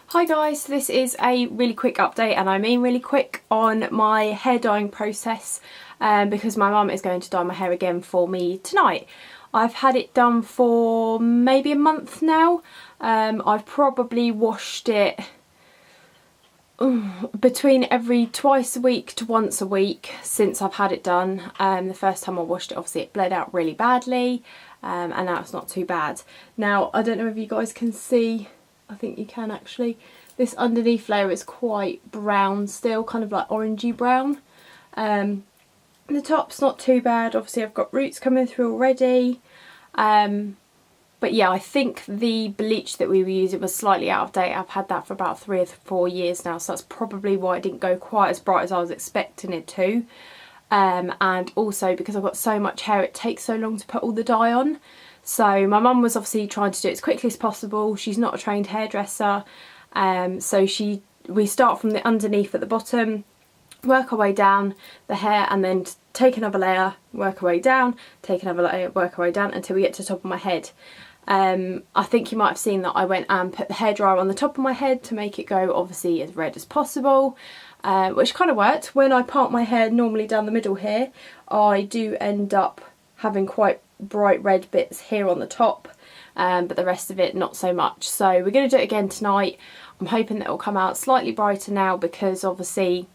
Hi guys, this is a really quick update, and I mean really quick, on my hair dyeing process because my mum is going to dye my hair again for me tonight. I've had it done for maybe a month now. I've probably washed it between every twice a week to once a week since I've had it done. The first time I washed it, obviously it bled out really badly, and now it's not too bad. Now, I don't know if you guys can see, I think you can actually, this underneath layer is quite brown still, kind of like orangey brown. The top's not too bad, obviously I've got roots coming through already. But yeah, I think the bleach that we were using was slightly out of date. I've had that for about 3 or 4 years now, so that's probably why it didn't go quite as bright as I was expecting it to. And also because I've got so much hair, it takes so long to put all the dye on. So my mum was obviously trying to do it as quickly as possible. She's not a trained hairdresser, so we start from the underneath at the bottom, work our way down the hair, and then take another layer, work our way down, take another layer, work our way down until we get to the top of my head. I think you might have seen that I went and put the hairdryer on the top of my head to make it go obviously as red as possible, which kind of worked. When I part my hair normally down the middle here, I do end up having quite bright red bits here on the top, but the rest of it not so much. So we're going to do it again tonight. I'm hoping that it will come out slightly brighter now, because obviously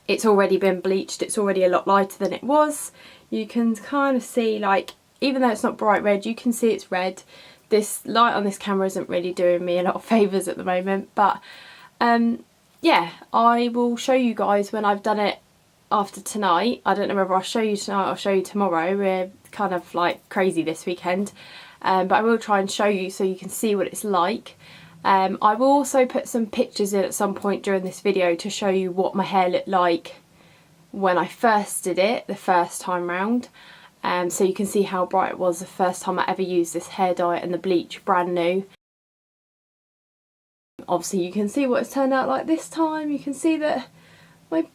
it's already been bleached, it's already a lot lighter than it was. You can kind of see, like, even though it's not bright red, you can see it's red. This light on this camera isn't really doing me a lot of favours at the moment, but yeah, I will show you guys when I've done it after tonight. I don't know whether I'll show you tonight or I'll show you tomorrow. We're kind of like crazy this weekend, but I will try and show you so you can see what it's like. I will also put some pictures in at some point during this video to show you what my hair looked like when I first did it the first time round. So you can see how bright it was the first time I ever used this hair dye and the bleach brand new. Obviously you can see what it's turned out like this time. You can see that my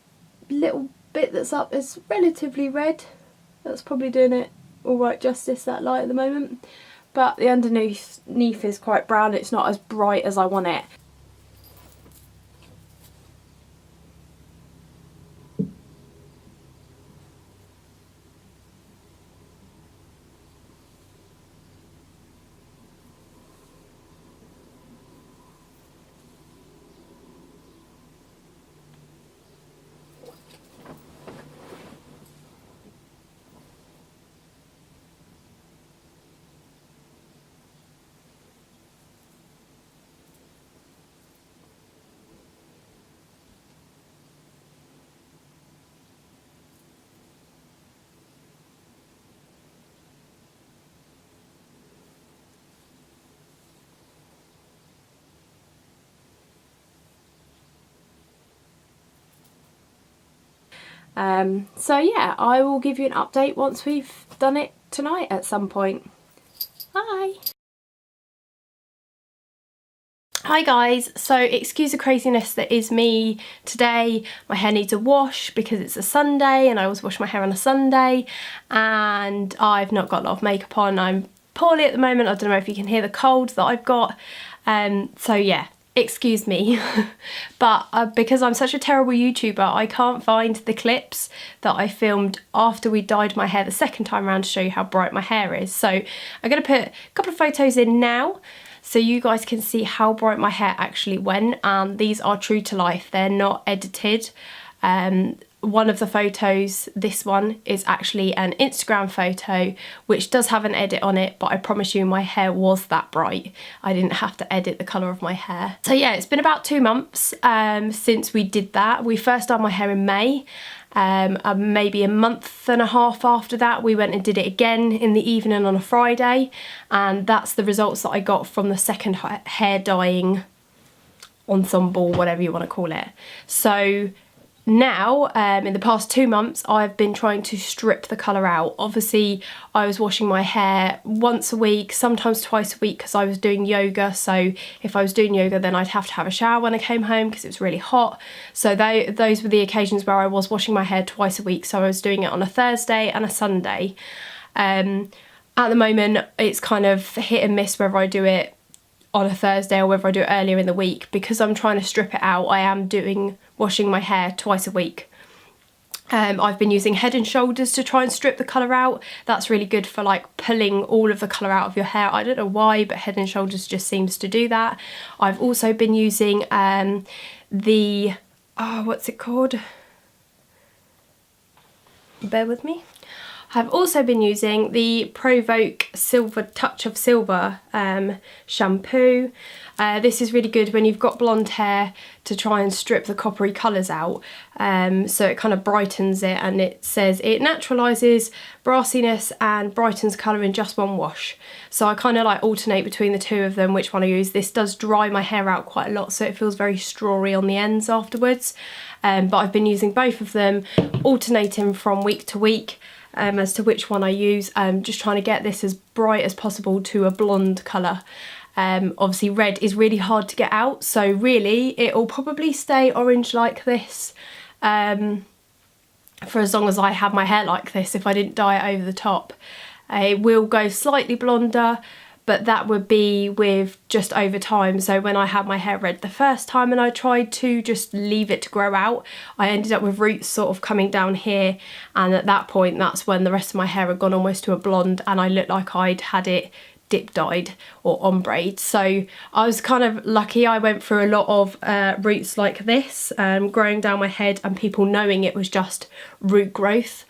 little bit that's up is relatively red. That's probably doing it alright justice, that light at the moment. But the underneath is quite brown. It's not as bright as I want it. So yeah, I will give you an update once we've done it tonight at some point. Bye! Hi guys, so excuse the craziness that is me today. My hair needs a wash because it's a Sunday and I always wash my hair on a Sunday, and I've not got a lot of makeup on. I'm poorly at the moment. I don't know if you can hear the cold that I've got, so yeah, excuse me. But because I'm such a terrible YouTuber, I can't find the clips that I filmed after we dyed my hair the second time around to show you how bright my hair is. So I'm going to put a couple of photos in now so you guys can see how bright my hair actually went, and these are true to life, they're not edited. One of the photos, this one, is actually an Instagram photo which does have an edit on it, but I promise you my hair was that bright. I didn't have to edit the colour of my hair. So yeah, it's been about 2 months since we did that. We first dyed my hair in May. Maybe a month and a half after that we went and did it again in the evening on a Friday, and that's the results that I got from the second hair dyeing ensemble, whatever you want to call it. So now, in the past 2 months, I've been trying to strip the colour out. Obviously, I was washing my hair once a week, sometimes twice a week, because I was doing yoga. So if I was doing yoga, then I'd have to have a shower when I came home because it was really hot. So those were the occasions where I was washing my hair twice a week. So I was doing it on a Thursday and a Sunday. At the moment, it's kind of hit and miss whether I do it on a Thursday or whether I do it earlier in the week. Because I'm trying to strip it out, I am washing my hair twice a week. I've been using Head and Shoulders to try and strip the colour out. That's really good for like pulling all of the colour out of your hair. I don't know why, but Head and Shoulders just seems to do that. I've also been using what's it called? Bear with me. I've also been using the Provoke Touch of Silver shampoo. This is really good when you've got blonde hair to try and strip the coppery colours out. So it kind of brightens it, and it says it naturalises brassiness and brightens colour in just one wash. So I kind of like alternate between the two of them, which one I use. This does dry my hair out quite a lot, so it feels very strawy on the ends afterwards. But I've been using both of them, alternating from week to week. As to which one I use, just trying to get this as bright as possible to a blonde colour. Obviously red is really hard to get out, so really it'll probably stay orange like this for as long as I have my hair like this if I didn't dye it over the top. It will go slightly blonder, but that would be with just over time. So when I had my hair red the first time and I tried to just leave it to grow out, I ended up with roots sort of coming down here, and at that point that's when the rest of my hair had gone almost to a blonde and I looked like I'd had it dip dyed or ombre. So I was kind of lucky. I went through a lot of roots like this growing down my head, and people knowing it was just root growth.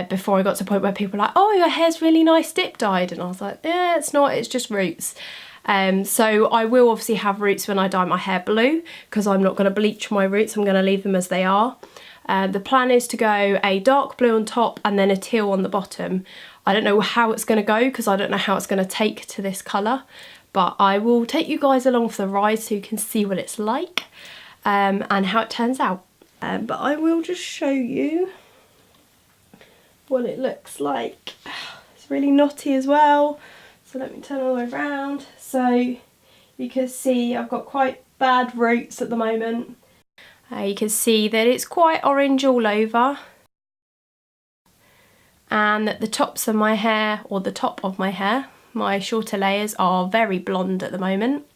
Before I got to the point where people were like, oh, your hair's really nice dip dyed, and I was like, yeah, it's not, it's just roots. So I will obviously have roots when I dye my hair blue, because I'm not going to bleach my roots, I'm going to leave them as they are. The plan is to go a dark blue on top and then a teal on the bottom. I don't know how it's going to go because I don't know how it's going to take to this colour, but I will take you guys along for the ride so you can see what it's like and how it turns out. But I will just show you what it looks like. It's really knotty as well, so let me turn all the way around. So you can see I've got quite bad roots at the moment. You can see that it's quite orange all over, and that the tops of my hair, or the top of my hair, my shorter layers, are very blonde at the moment,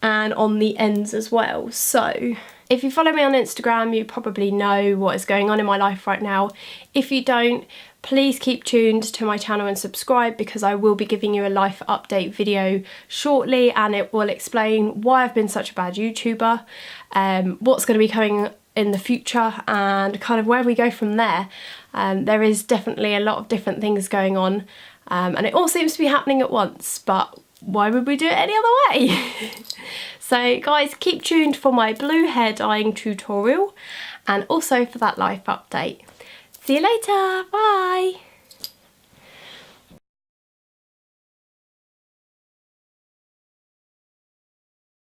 and on the ends as well. So if you follow me on Instagram, you probably know what is going on in my life right now. If you don't, please keep tuned to my channel and subscribe, because I will be giving you a life update video shortly, and it will explain why I've been such a bad YouTuber, what's going to be coming in the future, and kind of where we go from there. There is definitely a lot of different things going on, and it all seems to be happening at once, but why would we do it any other way? So guys, keep tuned for my blue hair dyeing tutorial, and also for that life update. See you later, bye!